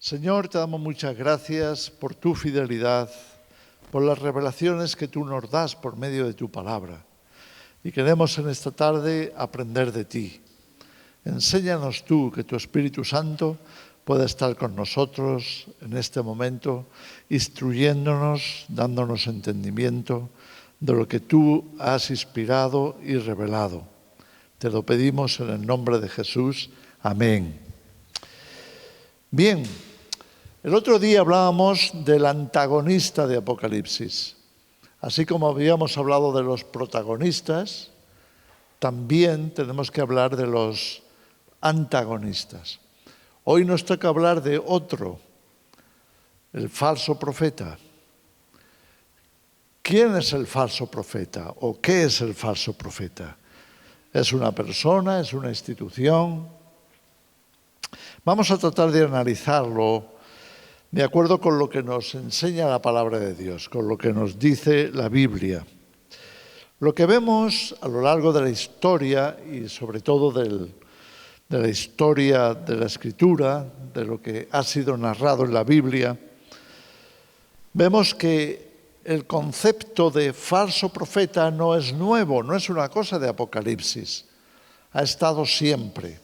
Señor, te damos muchas gracias por tu fidelidad, por las revelaciones que tú nos das por medio de tu palabra. Y queremos en esta tarde aprender de ti. Enséñanos tú que tu Espíritu Santo pueda estar con nosotros en este momento, instruyéndonos, dándonos entendimiento de lo que tú has inspirado y revelado. Te lo pedimos en el nombre de Jesús. Amén. Bien, el otro día hablábamos del antagonista de Apocalipsis. Así como habíamos hablado de los protagonistas, también tenemos que hablar de los antagonistas. Hoy nos toca hablar de otro, el falso profeta. ¿Quién es el falso profeta o qué es el falso profeta? ¿Es una persona? ¿Es una institución? Vamos a tratar de analizarlo de acuerdo con lo que nos enseña la palabra de Dios, con lo que nos dice la Biblia. Lo que vemos a lo largo de la historia y sobre todo de la historia de la Escritura, de lo que ha sido narrado en la Biblia, vemos que el concepto de falso profeta no es nuevo, no es una cosa de Apocalipsis, ha estado siempre.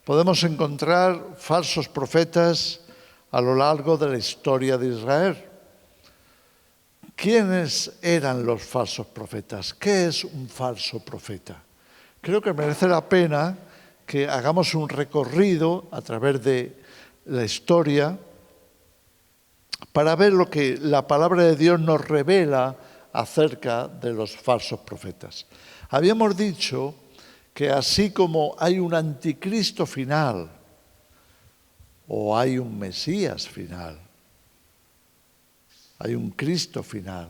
Podemos encontrar falsos profetas a lo largo de la historia de Israel. ¿Quiénes eran los falsos profetas? ¿Qué es un falso profeta? Creo que merece la pena que hagamos un recorrido a través de la historia para ver lo que la palabra de Dios nos revela acerca de los falsos profetas. Habíamos dicho que así como hay un anticristo final o hay un Mesías final, hay un Cristo final.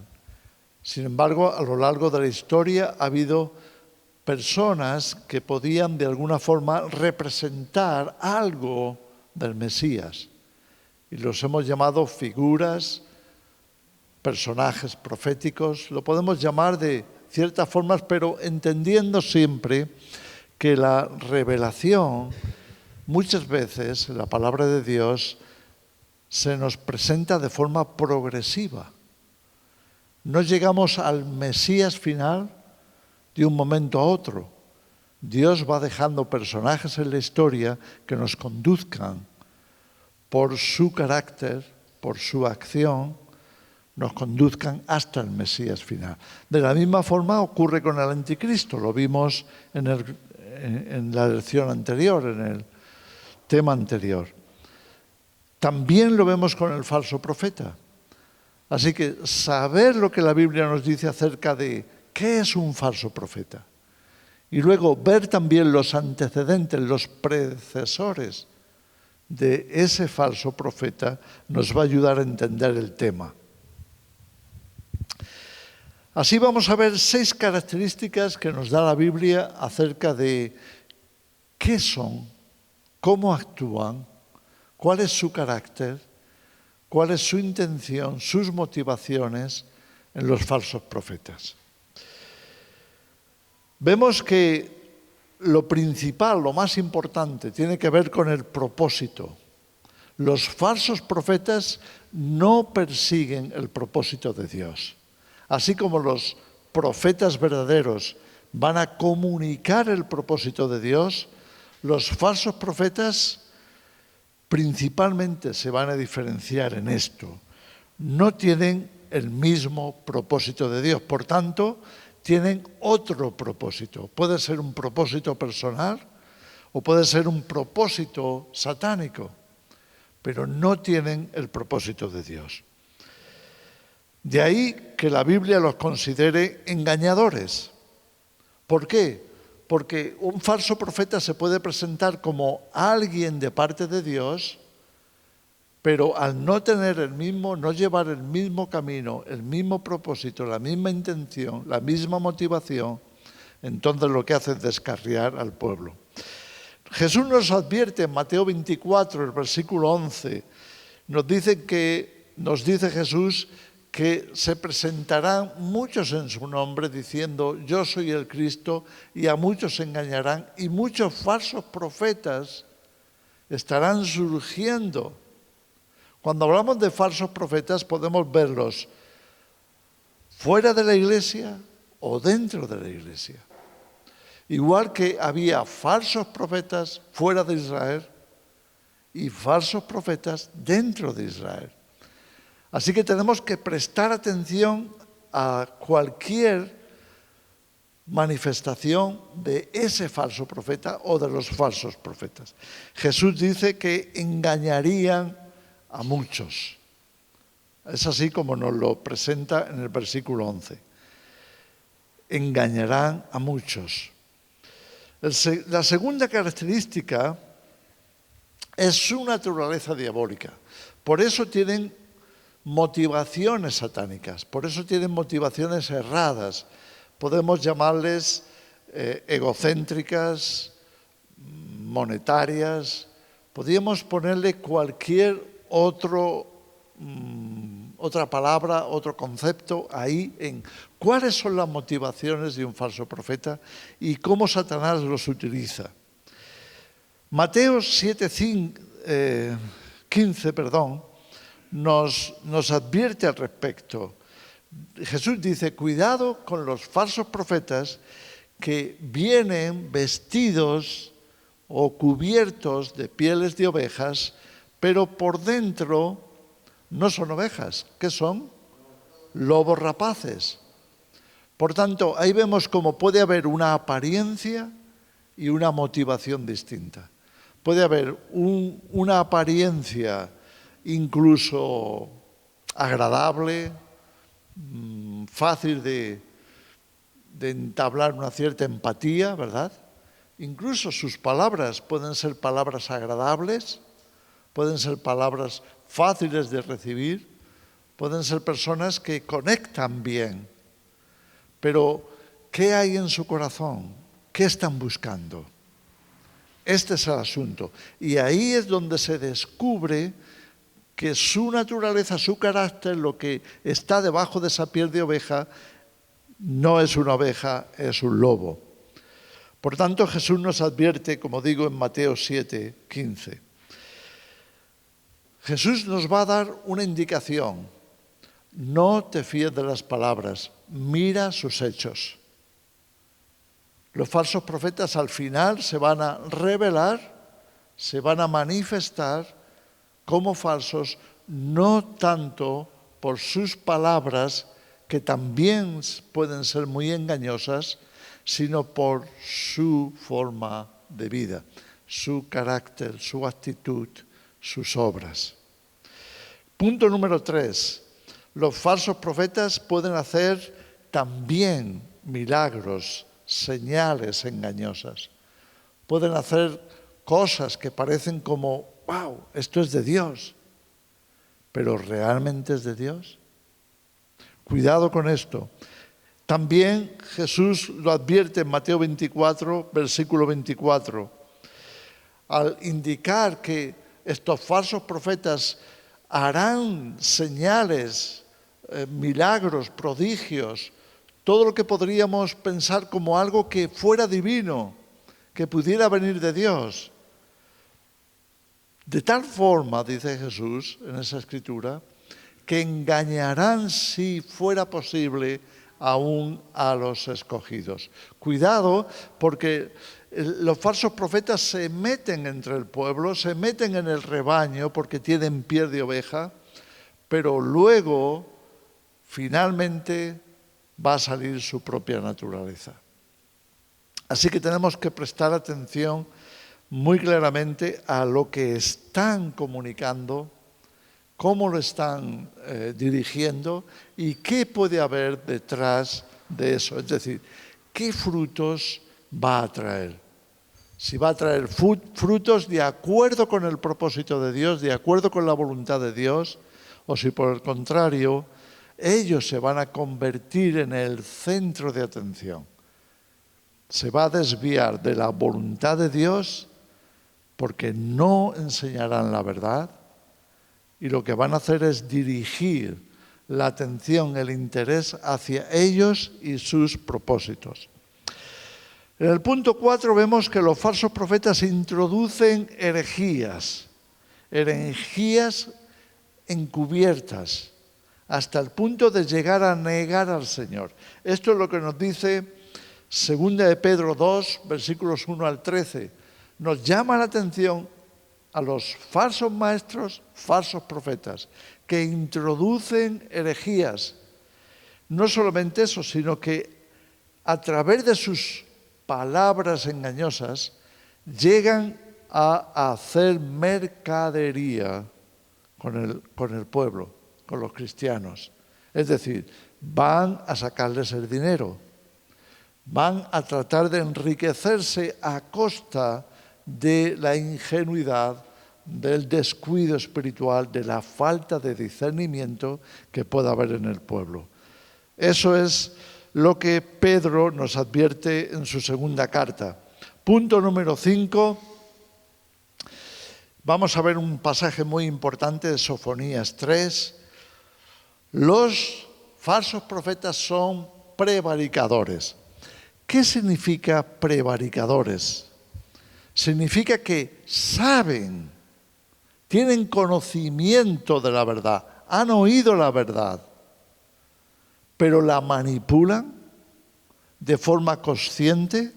Sin embargo, a lo largo de la historia ha habido personas que podían de alguna forma representar algo del Mesías. Y los hemos llamado figuras, personajes proféticos, lo podemos llamar de ciertas formas, pero entendiendo siempre que la revelación, muchas veces la palabra de Dios se nos presenta de forma progresiva. No llegamos al Mesías final de un momento a otro. Dios va dejando personajes en la historia que nos conduzcan por su carácter, por su acción, nos conduzcan hasta el Mesías final. De la misma forma ocurre con el anticristo, lo vimos en la lección anterior, en el tema anterior. También lo vemos con el falso profeta. Así que saber lo que la Biblia nos dice acerca de qué es un falso profeta y luego ver también los antecedentes, los predecesores de ese falso profeta nos va a ayudar a entender el tema. Así vamos a ver 6 características que nos da la Biblia acerca de qué son, cómo actúan, cuál es su carácter, cuál es su intención, sus motivaciones en los falsos profetas. Vemos que lo principal, lo más importante, tiene que ver con el propósito. Los falsos profetas no persiguen el propósito de Dios. Así como los profetas verdaderos van a comunicar el propósito de Dios, los falsos profetas principalmente se van a diferenciar en esto. No tienen el mismo propósito de Dios, por tanto, tienen otro propósito. Puede ser un propósito personal o puede ser un propósito satánico, pero no tienen el propósito de Dios. De ahí que la Biblia los considere engañadores. ¿Por qué? Porque un falso profeta se puede presentar como alguien de parte de Dios, pero al no tener no llevar el mismo camino, el mismo propósito, la misma intención, la misma motivación, entonces lo que hace es descarriar al pueblo. Jesús nos advierte en Mateo 24, el versículo 11, nos dice Jesús que se presentarán muchos en su nombre diciendo yo soy el Cristo y a muchos se engañarán y muchos falsos profetas estarán surgiendo. Cuando hablamos de falsos profetas podemos verlos fuera de la iglesia o dentro de la iglesia. Igual que había falsos profetas fuera de Israel y falsos profetas dentro de Israel. Así que tenemos que prestar atención a cualquier manifestación de ese falso profeta o de los falsos profetas. Jesús dice que engañarían a muchos. Es así como nos lo presenta en el versículo 11. Engañarán a muchos. La segunda característica es su naturaleza diabólica. Por eso tienen motivaciones satánicas, por eso tienen motivaciones erradas. Podemos llamarles egocéntricas, monetarias, podríamos ponerle cualquier otra palabra, otro concepto ahí en cuáles son las motivaciones de un falso profeta y cómo Satanás los utiliza. Mateo 7:15, nos advierte al respecto. Jesús dice, cuidado con los falsos profetas que vienen vestidos o cubiertos de pieles de ovejas, pero por dentro no son ovejas. ¿Qué son? Lobos rapaces. Por tanto, ahí vemos cómo puede haber una apariencia y una motivación distinta. Puede haber una apariencia incluso agradable, fácil de entablar una cierta empatía, ¿verdad? Incluso sus palabras pueden ser palabras agradables, pueden ser palabras fáciles de recibir, pueden ser personas que conectan bien. Pero, ¿qué hay en su corazón? ¿Qué están buscando? Este es el asunto. Y ahí es donde se descubre que su naturaleza, su carácter, lo que está debajo de esa piel de oveja, no es una oveja, es un lobo. Por tanto, Jesús nos advierte, como digo en Mateo 7:15. Jesús nos va a dar una indicación. No te fíes de las palabras, mira sus hechos. Los falsos profetas al final se van a revelar, se van a manifestar como falsos, no tanto por sus palabras, que también pueden ser muy engañosas, sino por su forma de vida, su carácter, su actitud, sus obras. Punto número 3. Los falsos profetas pueden hacer también milagros, señales engañosas. Pueden hacer cosas que parecen como, wow, esto es de Dios. ¿Pero realmente es de Dios? Cuidado con esto. También Jesús lo advierte en Mateo 24, versículo 24. Al indicar que estos falsos profetas harán señales, milagros, prodigios, todo lo que podríamos pensar como algo que fuera divino, que pudiera venir de Dios. De tal forma, dice Jesús en esa escritura, que engañarán, si fuera posible, aún a los escogidos. Cuidado, porque los falsos profetas se meten entre el pueblo, se meten en el rebaño porque tienen piel de oveja, pero luego, finalmente, va a salir su propia naturaleza. Así que tenemos que prestar atención muy claramente a lo que están comunicando, cómo lo están dirigiendo y qué puede haber detrás de eso. Es decir, qué frutos va a traer. Si va a traer frutos de acuerdo con el propósito de Dios, de acuerdo con la voluntad de Dios, o si por el contrario, ellos se van a convertir en el centro de atención. Se va a desviar de la voluntad de Dios porque no enseñarán la verdad y lo que van a hacer es dirigir la atención, el interés hacia ellos y sus propósitos. En el punto 4 vemos que los falsos profetas introducen herejías encubiertas, hasta el punto de llegar a negar al Señor. Esto es lo que nos dice 2 de Pedro 2, versículos 1 al 13. Nos llama la atención a los falsos maestros, falsos profetas, que introducen herejías. No solamente eso, sino que a través de sus palabras engañosas llegan a hacer mercadería con el pueblo, con los cristianos. Es decir, van a sacarles el dinero, van a tratar de enriquecerse a costa de la ingenuidad, del descuido espiritual, de la falta de discernimiento que pueda haber en el pueblo. Eso es lo que Pedro nos advierte en su segunda carta. Punto número 5. Vamos a ver un pasaje muy importante de Sofonías 3. Los falsos profetas son prevaricadores. ¿Qué significa prevaricadores? Significa que saben, tienen conocimiento de la verdad, han oído la verdad, pero la manipulan de forma consciente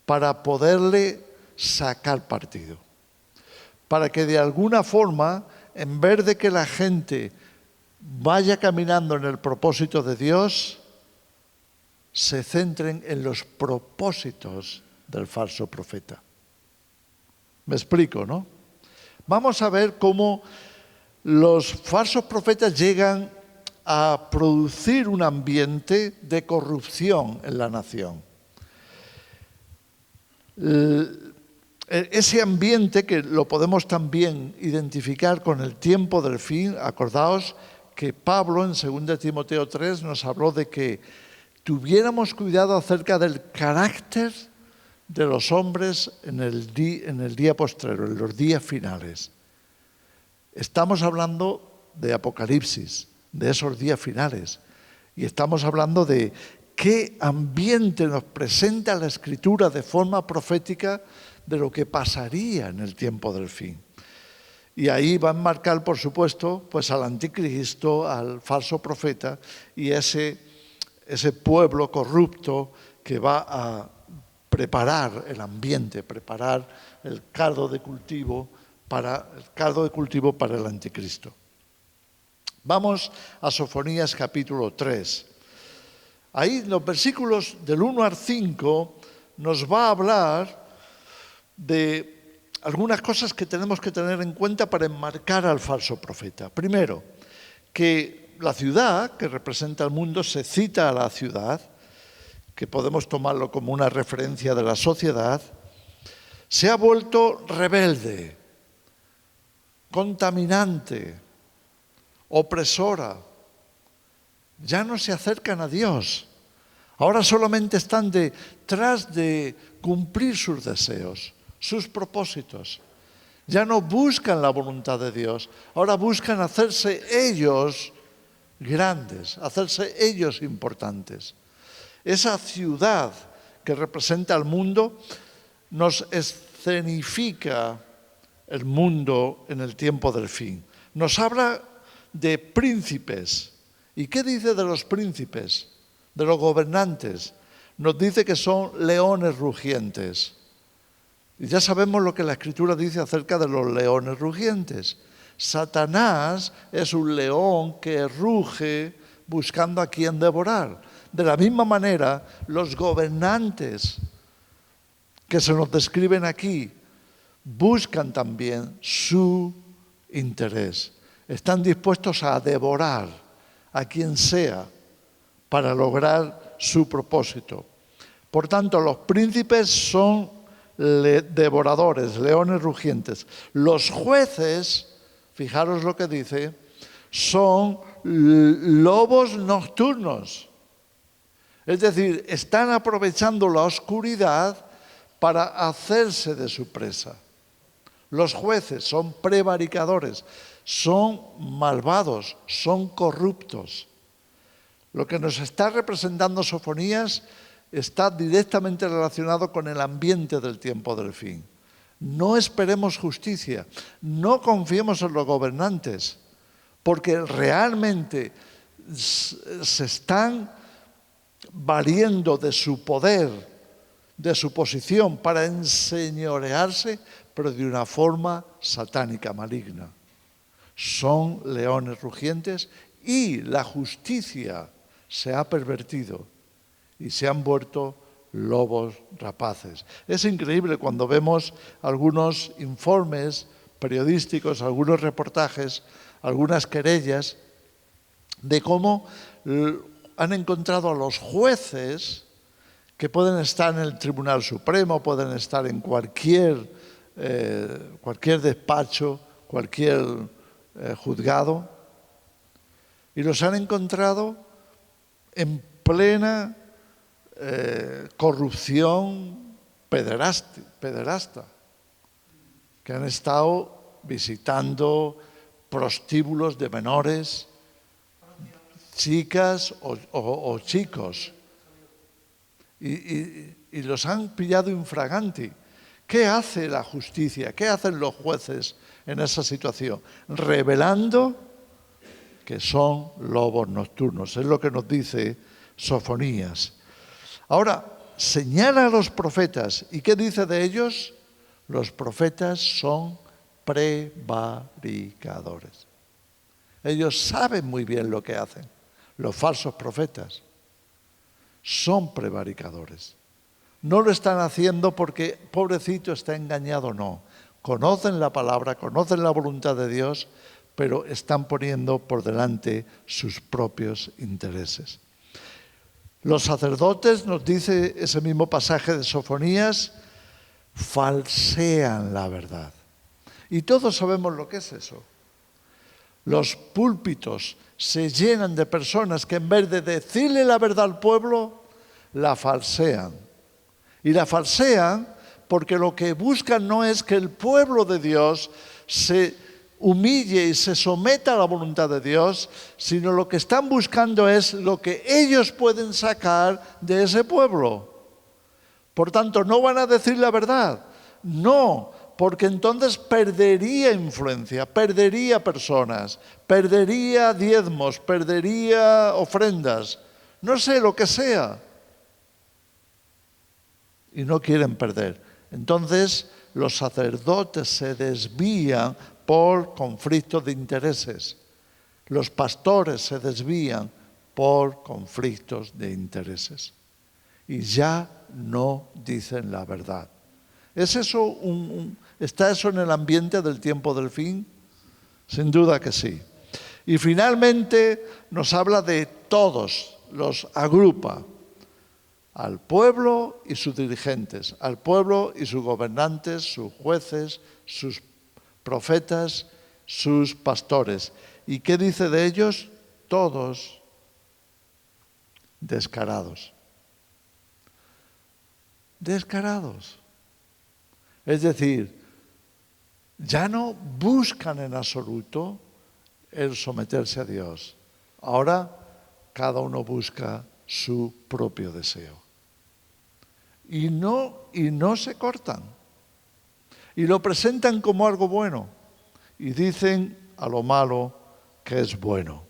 para poderle sacar partido. Para que de alguna forma, en vez de que la gente vaya caminando en el propósito de Dios, se centren en los propósitos del falso profeta. Me explico, ¿no? Vamos a ver cómo los falsos profetas llegan a producir un ambiente de corrupción en la nación. Ese ambiente que lo podemos también identificar con el tiempo del fin. Acordaos que Pablo en 2 Timoteo 3 nos habló de que tuviéramos cuidado acerca del carácter de los hombres en el día postrero, en los días finales. Estamos hablando de Apocalipsis, de esos días finales, y estamos hablando de qué ambiente nos presenta la Escritura de forma profética de lo que pasaría en el tiempo del fin. Y ahí va a enmarcar, por supuesto, pues al anticristo, al falso profeta y ese pueblo corrupto que va a preparar el ambiente, preparar el caldo de cultivo para el anticristo. Vamos a Sofonías capítulo 3. Ahí en los versículos del 1 al 5 nos va a hablar de algunas cosas que tenemos que tener en cuenta para enmarcar al falso profeta. Primero, que la ciudad que representa al mundo, se cita a la ciudad, que podemos tomarlo como una referencia de la sociedad, se ha vuelto rebelde, contaminante, opresora. Ya no se acercan a Dios. Ahora solamente están detrás de cumplir sus deseos, sus propósitos. Ya no buscan la voluntad de Dios. Ahora buscan hacerse ellos grandes, hacerse ellos importantes. Esa ciudad que representa al mundo nos escenifica el mundo en el tiempo del fin. Nos habla de príncipes. ¿Y qué dice de los príncipes? De los gobernantes. Nos dice que son leones rugientes. Y ya sabemos lo que la Escritura dice acerca de los leones rugientes. Satanás es un león que ruge buscando a quien devorar. De la misma manera, los gobernantes que se nos describen aquí buscan también su interés. Están dispuestos a devorar a quien sea para lograr su propósito. Por tanto, los príncipes son devoradores, leones rugientes. Los jueces, fijaros lo que dice, son lobos nocturnos. Es decir, están aprovechando la oscuridad para hacerse de su presa. Los jueces son prevaricadores, son malvados, son corruptos. Lo que nos está representando Sofonías está directamente relacionado con el ambiente del tiempo del fin. No esperemos justicia, no confiemos en los gobernantes, porque realmente se están valiendo de su poder, de su posición para enseñorearse, pero de una forma satánica, maligna. Son leones rugientes y la justicia se ha pervertido y se han vuelto lobos rapaces. Es increíble cuando vemos algunos informes periodísticos, algunos reportajes, algunas querellas, de cómo han encontrado a los jueces que pueden estar en el Tribunal Supremo, pueden estar en cualquier despacho, cualquier juzgado, y los han encontrado en plena corrupción pederasta, que han estado visitando prostíbulos de menores, chicas o chicos, y los han pillado infraganti. ¿Qué hace la justicia? ¿Qué hacen los jueces en esa situación? Revelando que son lobos nocturnos. Es lo que nos dice Sofonías. Ahora, señala a los profetas. ¿Y qué dice de ellos? Los profetas son prevaricadores. Ellos saben muy bien lo que hacen. Los falsos profetas son prevaricadores. No lo están haciendo porque pobrecito está engañado, no. Conocen la palabra, conocen la voluntad de Dios, pero están poniendo por delante sus propios intereses. Los sacerdotes, nos dice ese mismo pasaje de Sofonías, falsean la verdad. Y todos sabemos lo que es eso. Los púlpitos se llenan de personas que en vez de decirle la verdad al pueblo, la falsean. Y la falsean porque lo que buscan no es que el pueblo de Dios se humille y se someta a la voluntad de Dios, sino lo que están buscando es lo que ellos pueden sacar de ese pueblo. Por tanto, no van a decir la verdad. No, porque entonces perdería influencia, perdería personas, perdería diezmos, perdería ofrendas, no sé, lo que sea. Y no quieren perder. Entonces, los sacerdotes se desvían por conflictos de intereses. Los pastores se desvían por conflictos de intereses. Y ya no dicen la verdad. ¿Es eso ¿Está eso en el ambiente del tiempo del fin? Sin duda que sí. Y finalmente nos habla de todos, los agrupa. Al pueblo y sus dirigentes, al pueblo y sus gobernantes, sus jueces, sus profetas, sus pastores. ¿Y qué dice de ellos? Todos descarados. Descarados. Es decir, ya no buscan en absoluto el someterse a Dios. Ahora cada uno busca su propio deseo. Y no se cortan. Y lo presentan como algo bueno. Y dicen a lo malo que es bueno.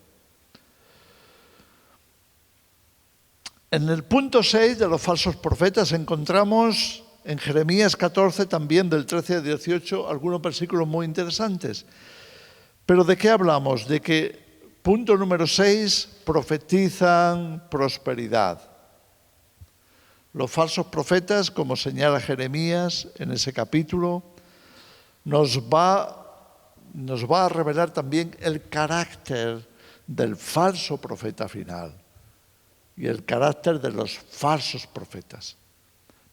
En el punto 6 de los falsos profetas encontramos en Jeremías 14 también del 13 al 18 algunos versículos muy interesantes. Pero ¿de qué hablamos? De que, punto número 6, profetizan prosperidad. Los falsos profetas, como señala Jeremías en ese capítulo, nos va a revelar también el carácter del falso profeta final y el carácter de los falsos profetas.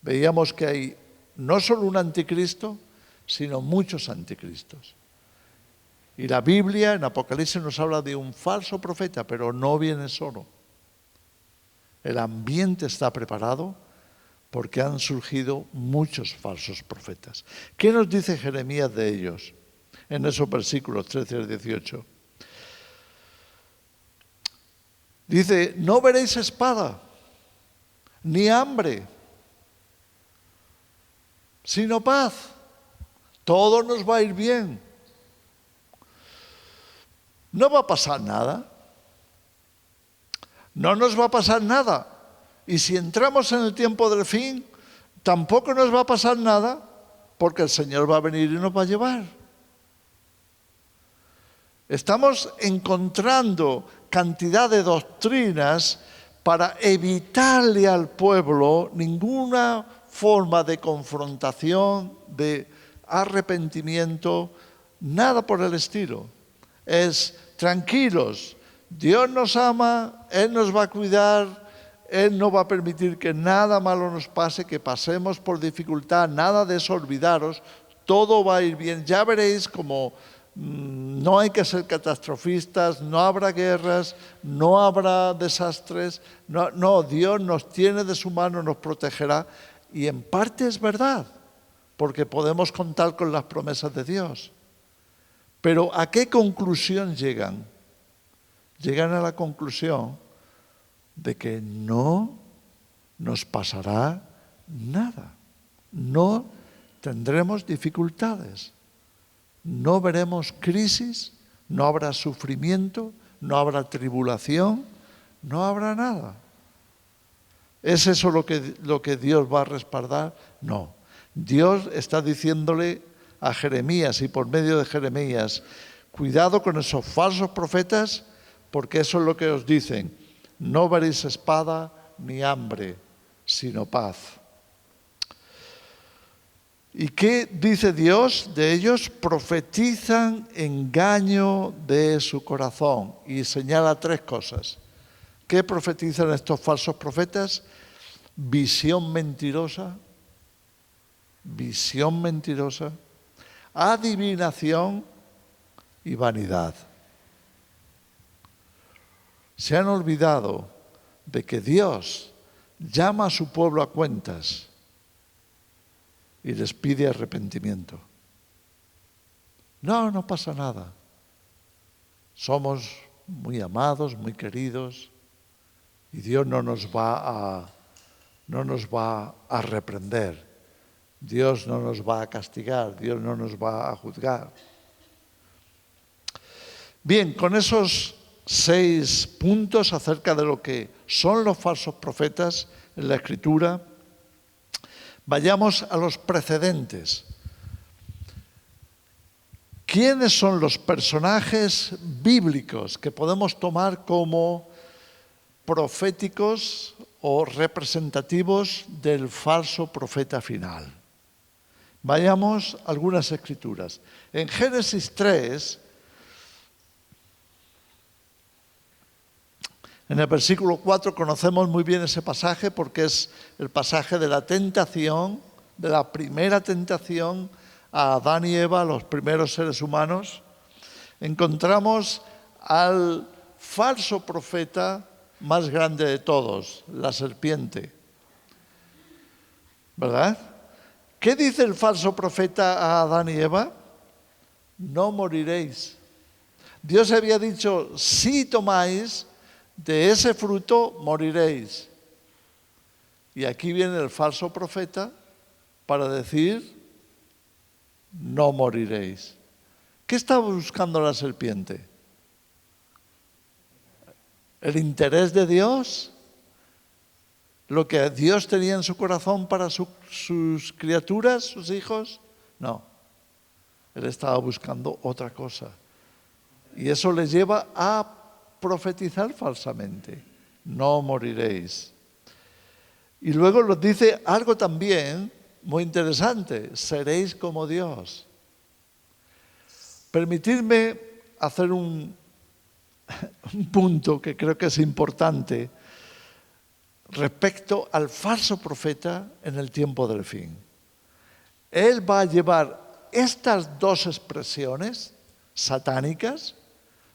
Veíamos que hay no solo un anticristo, sino muchos anticristos. Y la Biblia en Apocalipsis nos habla de un falso profeta, pero no viene solo. El ambiente está preparado porque han surgido muchos falsos profetas. ¿Qué nos dice Jeremías de ellos en esos versículos 13 al 18? Dice, no veréis espada, ni hambre, sino paz. Todo nos va a ir bien. No va a pasar nada. No nos va a pasar nada. Y si entramos en el tiempo del fin, tampoco nos va a pasar nada, porque el Señor va a venir y nos va a llevar. Estamos encontrando cantidad de doctrinas para evitarle al pueblo ninguna forma de confrontación, de arrepentimiento, nada por el estilo. Es tranquilos, Dios nos ama, Él nos va a cuidar, Él no va a permitir que nada malo nos pase, que pasemos por dificultad, nada de eso, olvidaros, todo va a ir bien. Ya veréis como no hay que ser catastrofistas, no habrá guerras, no habrá desastres. No, Dios nos tiene de su mano, nos protegerá. Y en parte es verdad, porque podemos contar con las promesas de Dios. Pero ¿a qué conclusión llegan? Llegan a la conclusión de que no nos pasará nada. No tendremos dificultades. No veremos crisis, no habrá sufrimiento, no habrá tribulación, no habrá nada. ¿Es eso lo que Dios va a respaldar? No. Dios está diciéndole a Jeremías y por medio de Jeremías, cuidado con esos falsos profetas, porque eso es lo que os dicen. No veréis espada ni hambre, sino paz. ¿Y qué dice Dios de ellos? Profetizan engaño de su corazón. Y señala tres cosas. ¿Qué profetizan estos falsos profetas? Visión mentirosa, adivinación y vanidad. Se han olvidado de que Dios llama a su pueblo a cuentas y les pide arrepentimiento. No pasa nada. Somos muy amados, muy queridos, y Dios no nos va a reprender. Dios no nos va a castigar, Dios no nos va a juzgar. Bien, con esos 6 puntos acerca de lo que son los falsos profetas en la Escritura, vayamos a los precedentes. ¿Quiénes son los personajes bíblicos que podemos tomar como proféticos o representativos del falso profeta final? Vayamos a algunas escrituras. En Génesis 3, en el versículo 4 conocemos muy bien ese pasaje porque es el pasaje de la tentación, de la primera tentación a Adán y Eva, los primeros seres humanos. Encontramos al falso profeta más grande de todos, la serpiente. ¿Verdad? ¿Qué dice el falso profeta a Adán y Eva? No moriréis. Dios había dicho, si tomáis de ese fruto, moriréis. Y aquí viene el falso profeta para decir, no moriréis. ¿Qué estaba buscando la serpiente? ¿El interés de Dios? ¿Lo que Dios tenía en su corazón para sus criaturas, sus hijos? No. Él estaba buscando otra cosa. Y eso les lleva a profetizar falsamente. No moriréis. Y luego nos dice algo también muy interesante. Seréis como Dios. Permitidme hacer un punto que creo que es importante respecto al falso profeta en el tiempo del fin. Él va a llevar estas dos expresiones satánicas,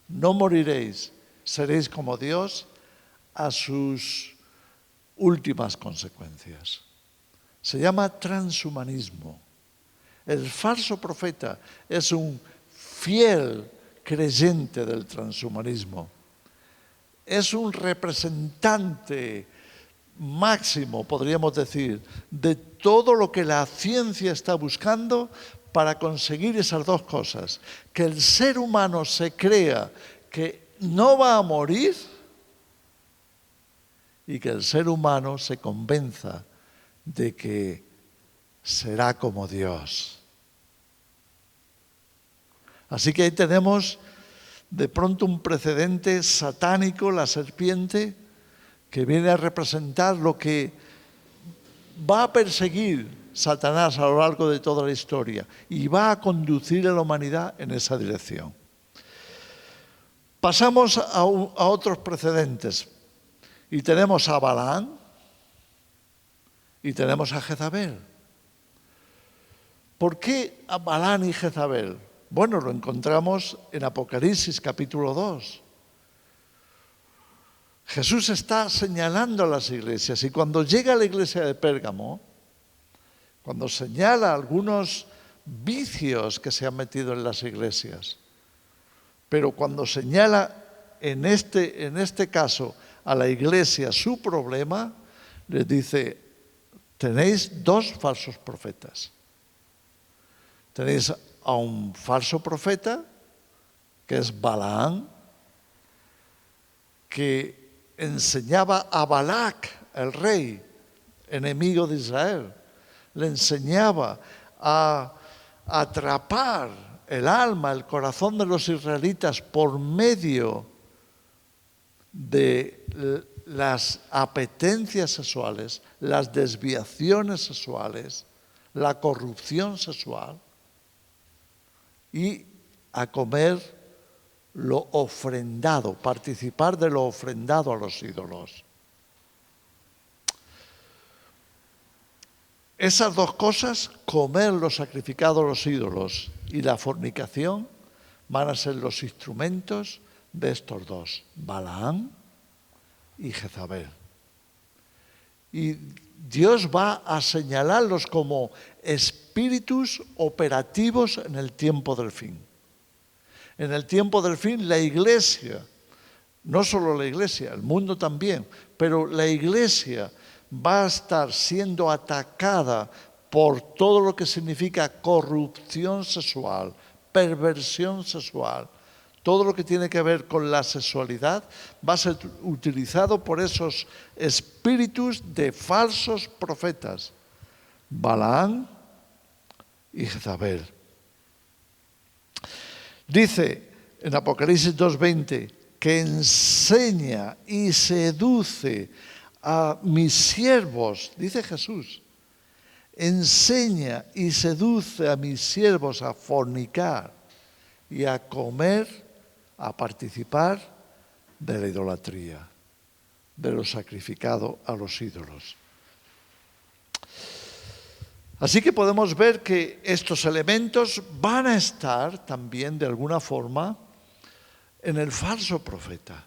no moriréis, seréis como Dios, a sus últimas consecuencias. Se llama transhumanismo. El falso profeta es un fiel creyente del transhumanismo. Es un representante máximo, podríamos decir, de todo lo que la ciencia está buscando para conseguir esas dos cosas. Que el ser humano se crea que no va a morir y que el ser humano se convenza de que será como Dios. Así que ahí tenemos de pronto un precedente satánico, la serpiente, que viene a representar lo que va a perseguir Satanás a lo largo de toda la historia y va a conducir a la humanidad en esa dirección. Pasamos a otros precedentes y tenemos a Balaam y tenemos a Jezabel. ¿Por qué a Balaam y Jezabel? Bueno, lo encontramos en Apocalipsis capítulo 2. Jesús está señalando a las iglesias y cuando llega a la iglesia de Pérgamo, cuando señala algunos vicios que se han metido en las iglesias, pero cuando señala en este caso a la iglesia su problema, les dice, tenéis dos falsos profetas. Tenéis a un falso profeta, que es Balaam, que enseñaba a Balac, el rey, enemigo de Israel, le enseñaba a atrapar el alma, el corazón de los israelitas por medio de las apetencias sexuales, las desviaciones sexuales, la corrupción sexual y a comer lo ofrendado, participar de lo ofrendado a los ídolos. Esas dos cosas, comer lo sacrificado a los ídolos y la fornicación, van a ser los instrumentos de estos dos, Balaam y Jezabel. Y Dios va a señalarlos como espíritus operativos en el tiempo del fin. En el tiempo del fin, la iglesia, no solo la iglesia, el mundo también, pero la iglesia va a estar siendo atacada por todo lo que significa corrupción sexual, perversión sexual. Todo lo que tiene que ver con la sexualidad va a ser utilizado por esos espíritus de falsos profetas, Balaam y Jezabel. Dice en Apocalipsis 2:20 que enseña y seduce a mis siervos, dice Jesús, enseña y seduce a mis siervos a fornicar y a comer, a participar de la idolatría, de lo sacrificado a los ídolos. Así que podemos ver que estos elementos van a estar también de alguna forma en el falso profeta.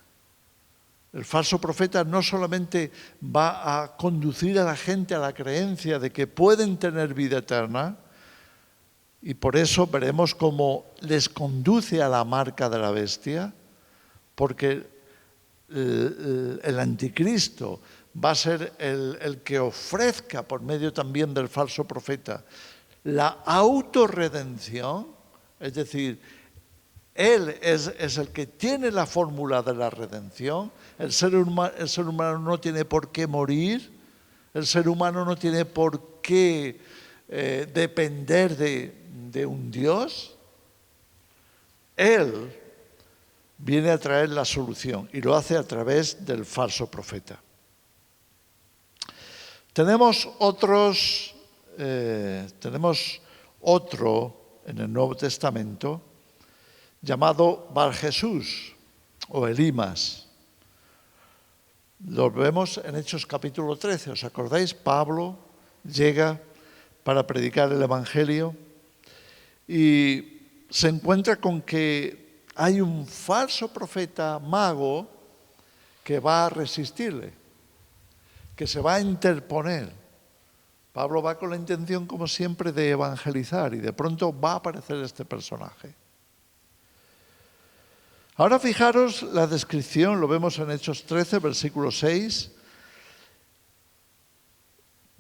El falso profeta no solamente va a conducir a la gente a la creencia de que pueden tener vida eterna, y por eso veremos cómo les conduce a la marca de la bestia, porque el anticristo va a ser el que ofrezca, por medio también del falso profeta, la autorredención, es decir, él es el que tiene la fórmula de la redención. El ser humano no tiene por qué morir, el ser humano no tiene por qué depender de un Dios. Él viene a traer la solución y lo hace a través del falso profeta. Tenemos otro en el Nuevo Testamento llamado Bar Jesús o Elimas. Lo vemos en Hechos capítulo 13. ¿Os acordáis? Pablo llega para predicar el Evangelio y se encuentra con que hay un falso profeta mago que va a resistirle, que se va a interponer. Pablo va con la intención, como siempre, de evangelizar y de pronto va a aparecer este personaje. Ahora fijaros la descripción, lo vemos en Hechos 13, versículo 6.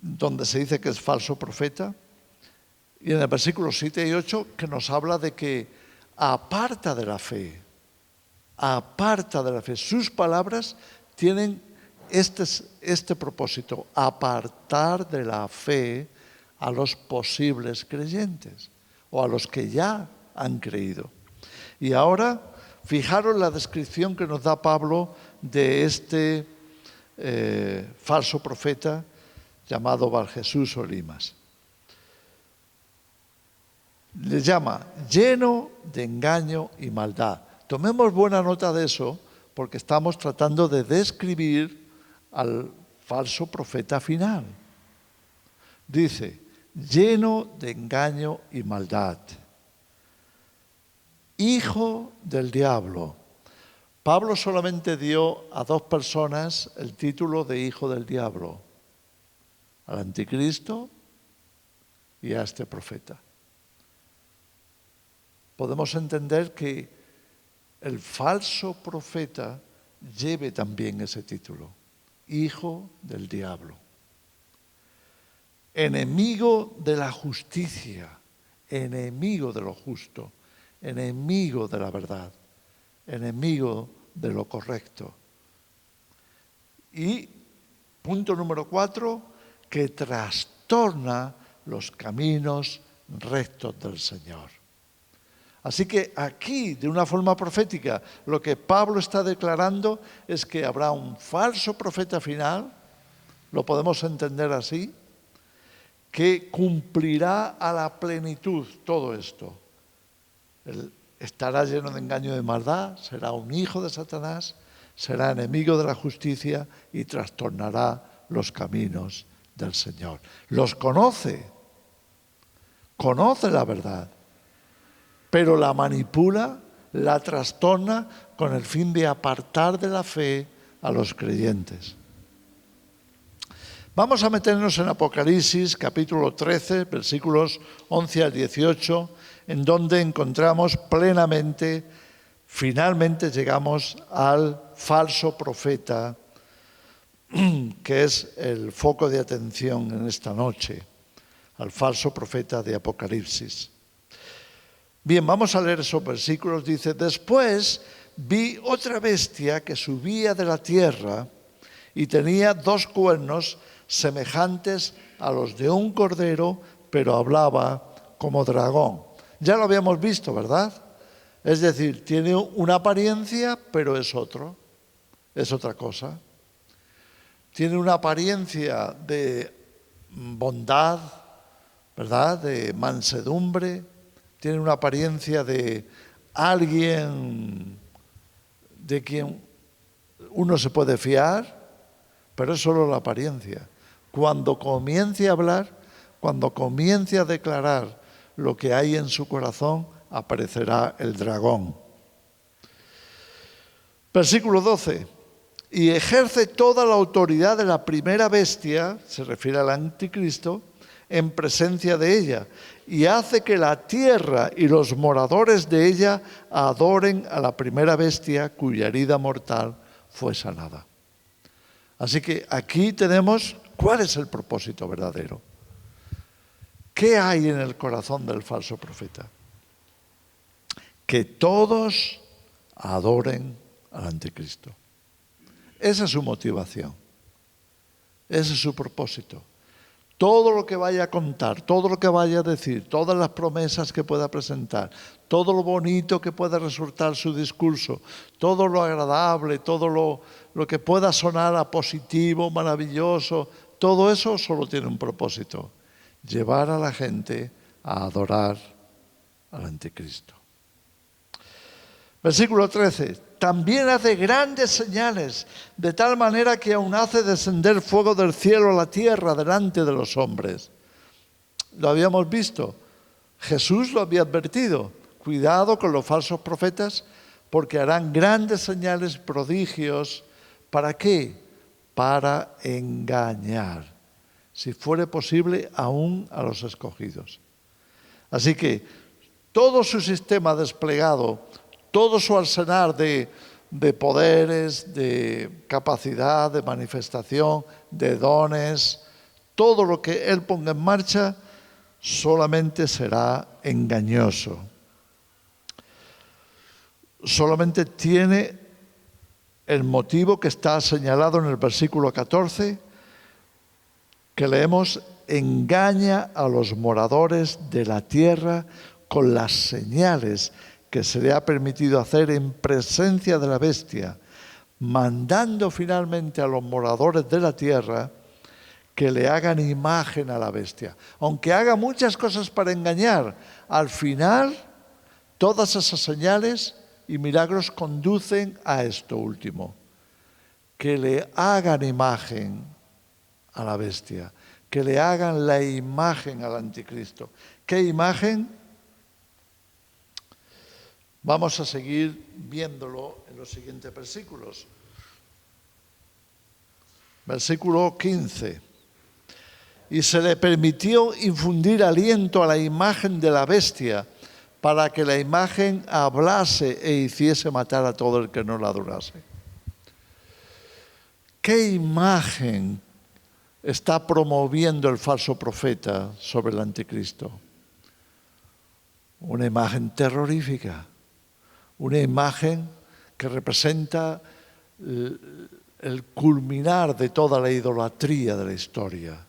donde se dice que es falso profeta. Y en el versículo 7 y 8 que nos habla de que aparta de la fe. Aparta de la fe. Sus palabras tienen este propósito, apartar de la fe a los posibles creyentes o a los que ya han creído. Y ahora, fijaros la descripción que nos da Pablo de este falso profeta llamado Barjesús o Elimas. Le llama lleno de engaño y maldad. Tomemos buena nota de eso, porque estamos tratando de describir al falso profeta final. Dice, lleno de engaño y maldad. Hijo del diablo. Pablo solamente dio a 2 personas el título de hijo del diablo. Al anticristo y a este profeta. Podemos entender que el falso profeta lleve también ese título, hijo del diablo. Enemigo de la justicia, enemigo de lo justo, enemigo de la verdad, enemigo de lo correcto. Y punto número 4, que trastorna los caminos rectos del Señor. Así que aquí, de una forma profética, lo que Pablo está declarando es que habrá un falso profeta final, lo podemos entender así, que cumplirá a la plenitud todo esto. Él estará lleno de engaño y de maldad, será un hijo de Satanás, será enemigo de la justicia y trastornará los caminos del Señor. Los conoce la verdad, pero la manipula, la trastorna con el fin de apartar de la fe a los creyentes. Vamos a meternos en Apocalipsis, capítulo 13, versículos 11 al 18, en donde encontramos plenamente, finalmente llegamos al falso profeta, que es el foco de atención en esta noche, al falso profeta de Apocalipsis. Bien, vamos a leer esos versículos. Dice, después vi otra bestia que subía de la tierra y tenía 2 cuernos semejantes a los de un cordero, pero hablaba como dragón. Ya lo habíamos visto, ¿verdad? Es decir, tiene una apariencia, pero es otra cosa. Tiene una apariencia de bondad, ¿verdad? De mansedumbre. Tiene una apariencia de alguien de quien uno se puede fiar, pero es solo la apariencia. Cuando comience a hablar, cuando comience a declarar lo que hay en su corazón, aparecerá el dragón. Versículo 12. Y ejerce toda la autoridad de la primera bestia, se refiere al anticristo, en presencia de ella, y hace que la tierra y los moradores de ella adoren a la primera bestia cuya herida mortal fue sanada. Así que aquí tenemos cuál es el propósito verdadero. ¿Qué hay en el corazón del falso profeta? Que todos adoren al anticristo. Esa es su motivación. Ese es su propósito. Todo lo que vaya a contar, todo lo que vaya a decir, todas las promesas que pueda presentar, todo lo bonito que pueda resultar su discurso, todo lo agradable, todo lo que pueda sonar a positivo, maravilloso, todo eso solo tiene un propósito: llevar a la gente a adorar al anticristo. Versículo 13. También hace grandes señales, de tal manera que aún hace descender fuego del cielo a la tierra delante de los hombres. Lo habíamos visto. Jesús lo había advertido. Cuidado con los falsos profetas, porque harán grandes señales, prodigios. ¿Para qué? Para engañar, si fuere posible, aún a los escogidos. Así que todo su sistema desplegado, todo su arsenal de poderes, de capacidad, de manifestación, de dones, Todo lo que él ponga en marcha solamente será engañoso. Solamente tiene el motivo que está señalado en el versículo 14, que leemos: engaña a los moradores de la tierra con las señales que se le ha permitido hacer en presencia de la bestia, mandando finalmente a los moradores de la tierra que le hagan imagen a la bestia. Aunque haga muchas cosas para engañar, al final todas esas señales y milagros conducen a esto último: que le hagan imagen a la bestia, que le hagan la imagen al anticristo. ¿Qué imagen? Vamos a seguir viéndolo en los siguientes versículos. Versículo 15. Y se le permitió infundir aliento a la imagen de la bestia, para que la imagen hablase e hiciese matar a todo el que no la adorase. ¿Qué imagen está promoviendo el falso profeta sobre el anticristo? Una imagen terrorífica, una imagen que representa el culminar de toda la idolatría de la historia,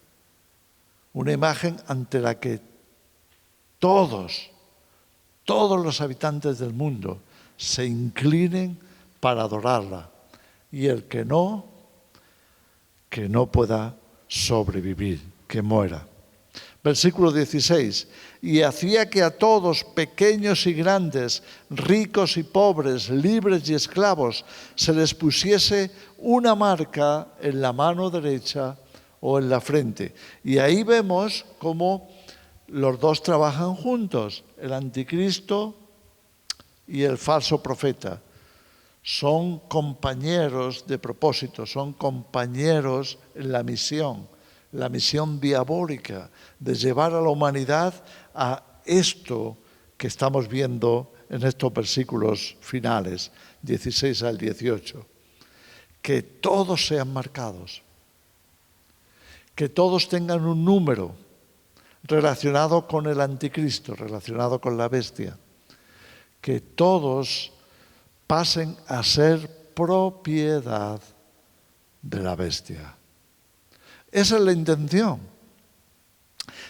una imagen ante la que todos los habitantes del mundo se inclinen para adorarla, y el que no pueda sobrevivir, que muera. Versículo 16. Y hacía que a todos, pequeños y grandes, ricos y pobres, libres y esclavos, se les pusiese una marca en la mano derecha o en la frente. Y ahí vemos cómo los dos trabajan juntos, el anticristo y el falso profeta. Son compañeros de propósito, son compañeros en la misión diabólica de llevar a la humanidad a esto que estamos viendo en estos versículos finales, 16 al 18. Que todos sean marcados, que todos tengan un número relacionado con el anticristo, relacionado con la bestia, que todos pasen a ser propiedad de la bestia. Esa es la intención.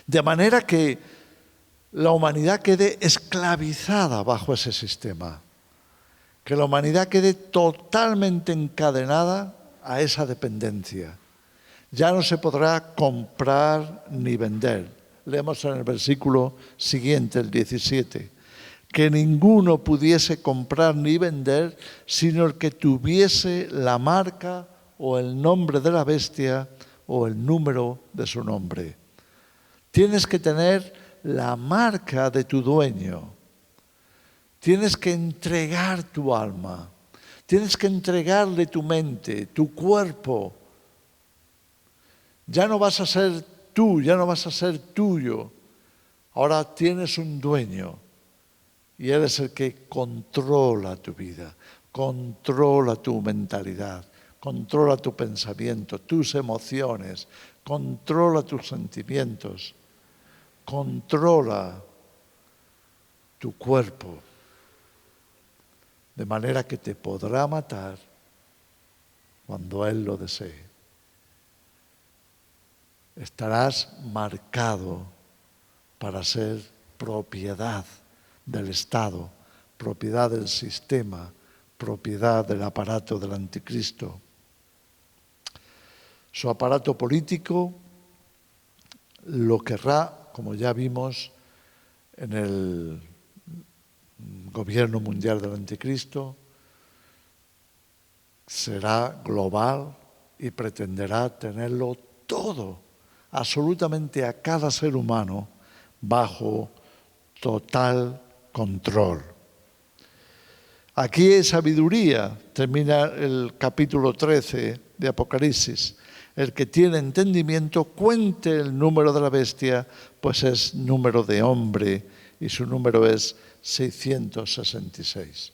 De manera que la humanidad quede esclavizada bajo ese sistema, que la humanidad quede totalmente encadenada a esa dependencia. Ya no se podrá comprar ni vender. Leemos en el versículo siguiente, el 17, que ninguno pudiese comprar ni vender, sino el que tuviese la marca o el nombre de la bestia o el número de su nombre. Tienes que tener la marca de tu dueño. Tienes que entregar tu alma. Tienes que entregarle tu mente, tu cuerpo. Ya no vas a ser tú, ya no vas a ser tuyo. Ahora tienes un dueño y él es el que controla tu vida, controla tu mentalidad, controla tu pensamiento, tus emociones, controla tus sentimientos, controla tu cuerpo, de manera que te podrá matar cuando él lo desee. Estarás marcado para ser propiedad del Estado, propiedad del sistema, propiedad del aparato del anticristo. Su aparato político lo querrá, como ya vimos en el gobierno mundial del anticristo, será global y pretenderá tenerlo todo, absolutamente a cada ser humano, bajo total control. Aquí es sabiduría, termina el capítulo 13 de Apocalipsis. El que tiene entendimiento cuente el número de la bestia, pues es número de hombre y su número es 666.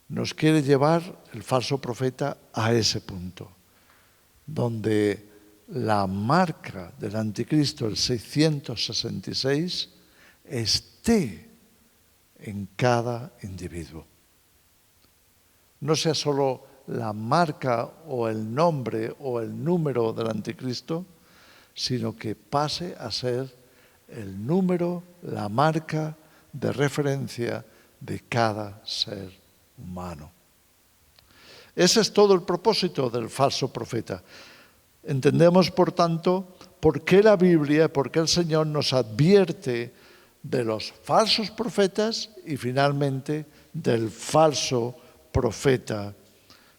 Nos quiere llevar el falso profeta a ese punto, donde la marca del anticristo, el 666, esté en cada individuo. No sea solo la marca o el nombre o el número del anticristo, sino que pase a ser el número, la marca de referencia de cada ser humano. Ese es todo el propósito del falso profeta. Entendemos, por tanto, por qué la Biblia, por qué el Señor nos advierte de los falsos profetas y finalmente del falso profeta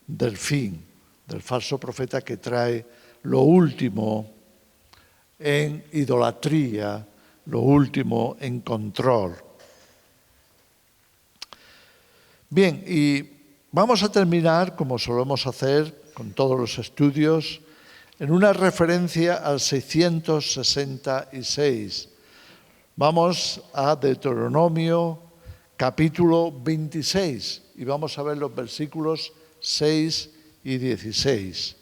del fin, del falso profeta que trae lo último en idolatría, lo último en control. Bien, y vamos a terminar, como solemos hacer con todos los estudios, en una referencia al 666. Vamos a Deuteronomio capítulo 26 y vamos a ver los versículos 6 y 16.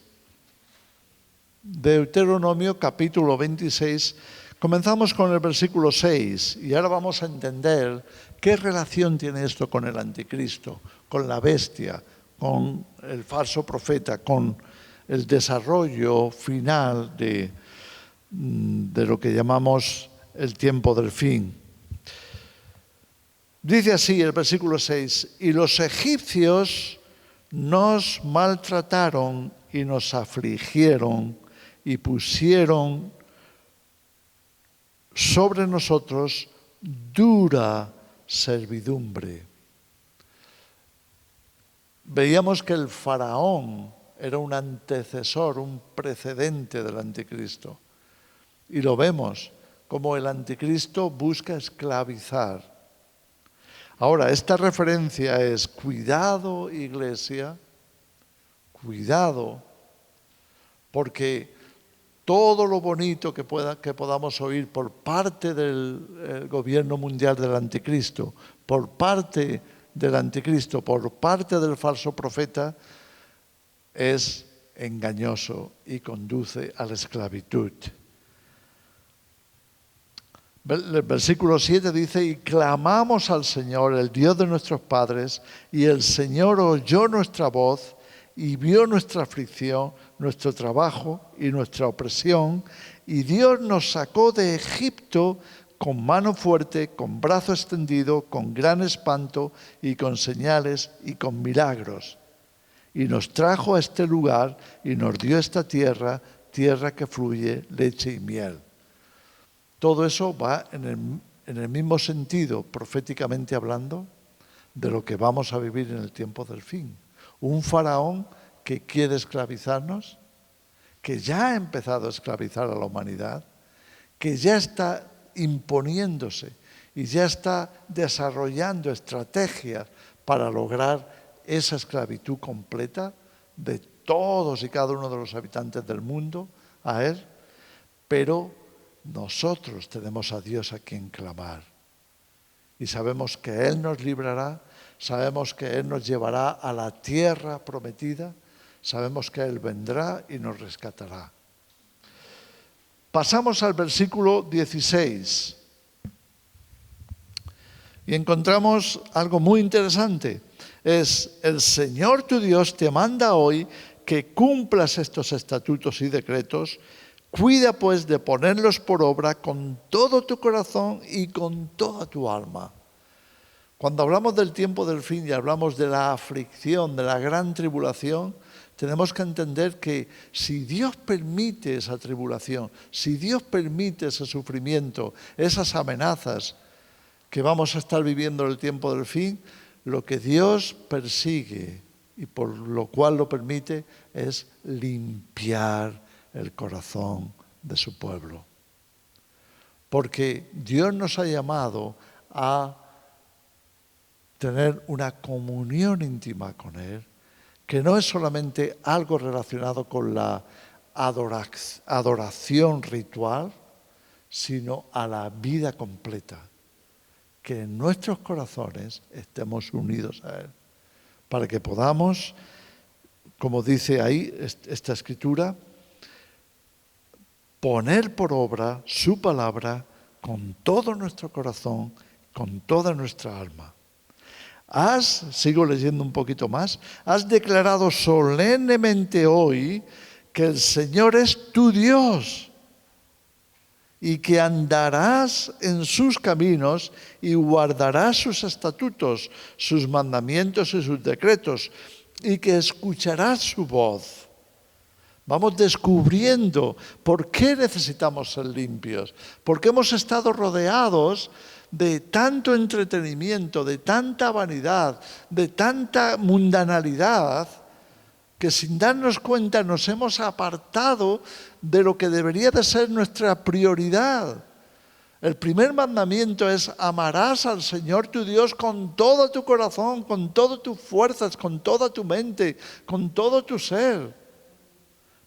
Deuteronomio capítulo 26, comenzamos con el versículo 6 y ahora vamos a entender qué relación tiene esto con el anticristo, con la bestia, con el falso profeta, con el desarrollo final de lo que llamamos el tiempo del fin. Dice así el versículo 6, y los egipcios nos maltrataron y nos afligieron y pusieron sobre nosotros dura servidumbre. Veíamos que el faraón era un antecesor, un precedente del anticristo. Y lo vemos como el anticristo busca esclavizar. Ahora, esta referencia es cuidado, iglesia, cuidado, porque todo lo bonito que podamos oír por parte del gobierno mundial del anticristo, por parte del anticristo, por parte del falso profeta, es engañoso y conduce a la esclavitud. El versículo 7 dice, y clamamos al Señor, el Dios de nuestros padres, y el Señor oyó nuestra voz y vio nuestra aflicción, nuestro trabajo y nuestra opresión, y Dios nos sacó de Egipto con mano fuerte, con brazo extendido, con gran espanto y con señales y con milagros. Y nos trajo a este lugar y nos dio esta tierra, tierra que fluye leche y miel. Todo eso va en el mismo sentido, proféticamente hablando, de lo que vamos a vivir en el tiempo del fin. Un faraón que quiere esclavizarnos, que ya ha empezado a esclavizar a la humanidad, que ya está imponiéndose y ya está desarrollando estrategias para lograr esa esclavitud completa de todos y cada uno de los habitantes del mundo a él, pero nosotros tenemos a Dios a quien clamar y sabemos que Él nos librará, sabemos que Él nos llevará a la tierra prometida, sabemos que Él vendrá y nos rescatará. Pasamos al versículo 16 y encontramos algo muy interesante. Es el Señor tu Dios te manda hoy que cumplas estos estatutos y decretos. Cuida pues de ponerlos por obra con todo tu corazón y con toda tu alma. Cuando hablamos del tiempo del fin y hablamos de la aflicción, de la gran tribulación, tenemos que entender que si Dios permite esa tribulación, si Dios permite ese sufrimiento, esas amenazas que vamos a estar viviendo en el tiempo del fin, lo que Dios persigue y por lo cual lo permite es limpiar el corazón de su pueblo. Porque Dios nos ha llamado a tener una comunión íntima con Él, que no es solamente algo relacionado con la adoración ritual, sino a la vida completa. Que en nuestros corazones estemos unidos a Él, para que podamos, como dice ahí esta escritura, poner por obra su palabra con todo nuestro corazón, con toda nuestra alma. Sigo leyendo un poquito más, has declarado solemnemente hoy que el Señor es tu Dios y que andarás en sus caminos y guardarás sus estatutos, sus mandamientos y sus decretos, y que escucharás su voz. Vamos descubriendo por qué necesitamos ser limpios, porque hemos estado rodeados de tanto entretenimiento, de tanta vanidad, de tanta mundanalidad, que sin darnos cuenta nos hemos apartado de lo que debería de ser nuestra prioridad. El primer mandamiento es: amarás al Señor tu Dios con todo tu corazón, con todas tus fuerzas, con toda tu mente, con todo tu ser.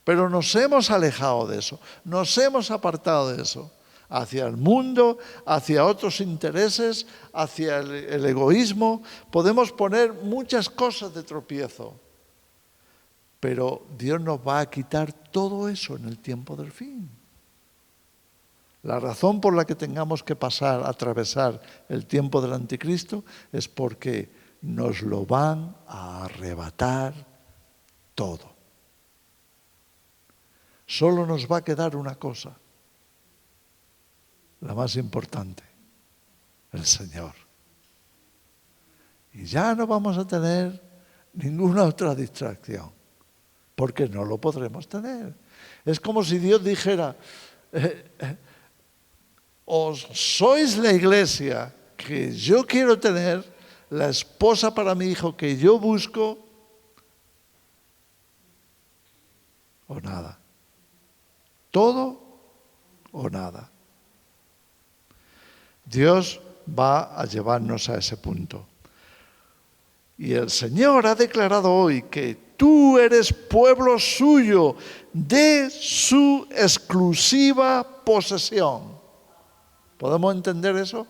Pero nos hemos alejado de eso, nos hemos apartado de eso, hacia el mundo, hacia otros intereses, hacia el egoísmo. Podemos poner muchas cosas de tropiezo. Pero Dios nos va a quitar todo eso en el tiempo del fin. La razón por la que tengamos que atravesar el tiempo del anticristo es porque nos lo van a arrebatar todo. Solo nos va a quedar una cosa, la más importante: el Señor. Y ya no vamos a tener ninguna otra distracción, porque no lo podremos tener. Es como si Dios dijera: o sois la iglesia que yo quiero tener, la esposa para mi hijo que yo busco, o nada. Todo o nada. Dios va a llevarnos a ese punto. Y el Señor ha declarado hoy que tú eres pueblo suyo, de su exclusiva posesión. ¿Podemos entender eso?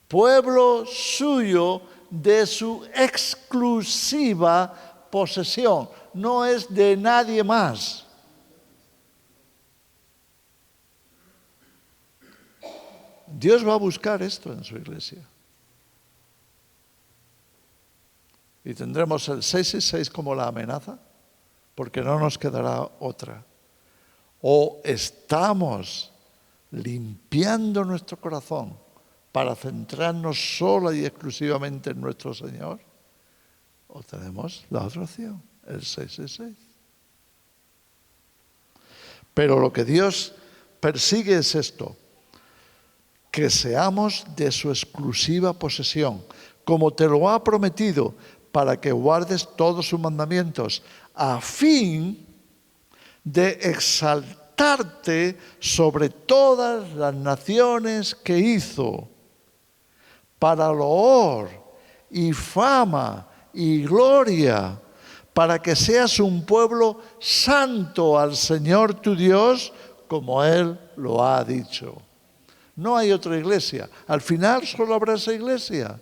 Pueblo suyo, de su exclusiva posesión. No es de nadie más. Dios va a buscar esto en su iglesia. Y tendremos el 666 como la amenaza, porque no nos quedará otra. O estamos limpiando nuestro corazón para centrarnos sola y exclusivamente en nuestro Señor, o tenemos la otra opción, el 666. Pero lo que Dios persigue es esto: que seamos de su exclusiva posesión, como te lo ha prometido, para que guardes todos sus mandamientos, a fin de exaltarte sobre todas las naciones que hizo, para loor y fama y gloria, para que seas un pueblo santo al Señor tu Dios, como Él lo ha dicho. No hay otra iglesia. Al final solo habrá esa iglesia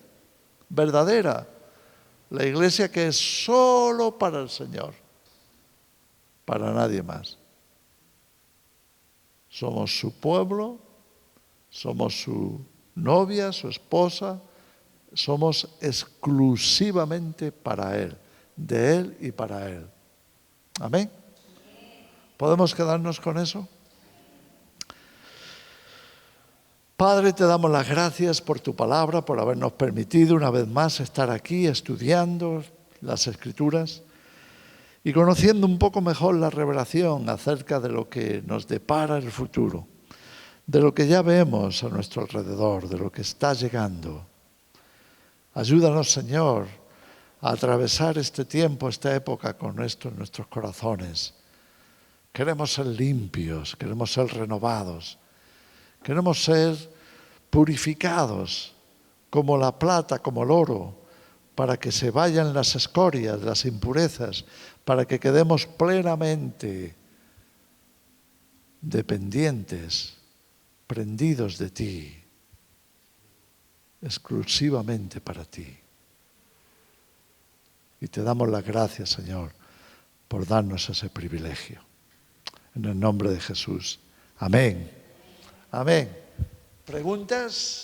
verdadera. La iglesia que es solo para el Señor, para nadie más. Somos su pueblo, somos su novia, su esposa, somos exclusivamente para Él, de Él y para Él. ¿Amén? ¿Podemos quedarnos con eso? Padre, te damos las gracias por tu palabra, por habernos permitido una vez más estar aquí estudiando las Escrituras y conociendo un poco mejor la revelación acerca de lo que nos depara el futuro, de lo que ya vemos a nuestro alrededor, de lo que está llegando. Ayúdanos, Señor, a atravesar este tiempo, esta época con esto en nuestros corazones. Queremos ser limpios, queremos ser renovados. Queremos ser purificados como la plata, como el oro, para que se vayan las escorias, las impurezas, para que quedemos plenamente dependientes, prendidos de ti, exclusivamente para ti. Y te damos las gracias, Señor, por darnos ese privilegio. En el nombre de Jesús. Amén. Amén. ¿Preguntas?